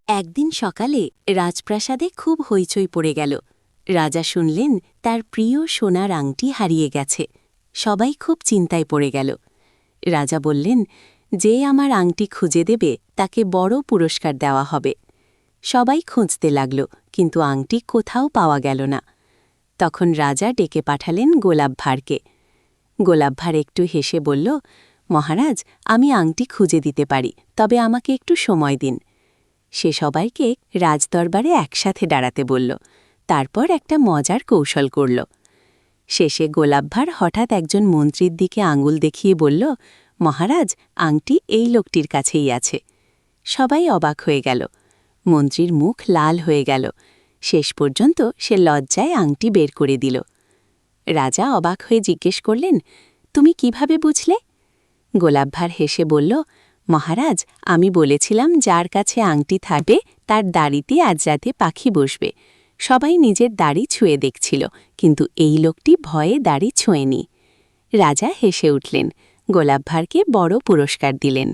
একদিন সকালে রাজপ্রাসাদে খুব হইচই পড়ে গেল। রাজা শুনলেন তার প্রিয় সোনার আংটি হারিয়ে গেছে। সবাই খুব চিন্তায় পড়ে গেল। রাজা বললেন, যে আমার আংটি খুঁজে দেবে তাকে বড় পুরস্কার দেওয়া হবে। সবাই খুঁজতে লাগল, কিন্তু আংটি কোথাও পাওয়া গেল না। তখন রাজা ডেকে পাঠালেন গোলাপ ভাঁড়কে। গোলাপ ভাঁড় একটু হেসে বলল, মহারাজ, আমি আংটি খুঁজে দিতে পারি, তবে আমাকে একটু সময় দিন। সে সবাইকে রাজদরবারে একসাথে দাঁড়াতে বলল, তারপর একটা মজার কৌশল করল। শেষে গোলাপ ভাঁড় হঠাৎ একজন মন্ত্রীর দিকে আঙুল দেখিয়ে বলল, মহারাজ, আংটি এই লোকটির কাছেই আছে। সবাই অবাক হয়ে গেল। মন্ত্রীর মুখ লাল হয়ে গেল। শেষ পর্যন্ত সে লজ্জায় আংটি বের করে দিল। রাজা অবাক হয়ে জিজ্ঞেস করলেন, তুমি কিভাবে বুঝলে? গোলাপ ভাঁড় হেসে বলল, মহারাজ, আমি বলেছিলাম যার কাছে আংটি থাকবে তার দাড়িতে আজ রাতে পাখি বসবে। সবাই নিজের দাড়ি ছুঁয়ে দেখছিল, কিন্তু এই লোকটি ভয়ে দাড়ি ছোঁয়নি। রাজা হেসে উঠলেন, গোলাপ ভাঁড়কে বড় পুরস্কার দিলেন।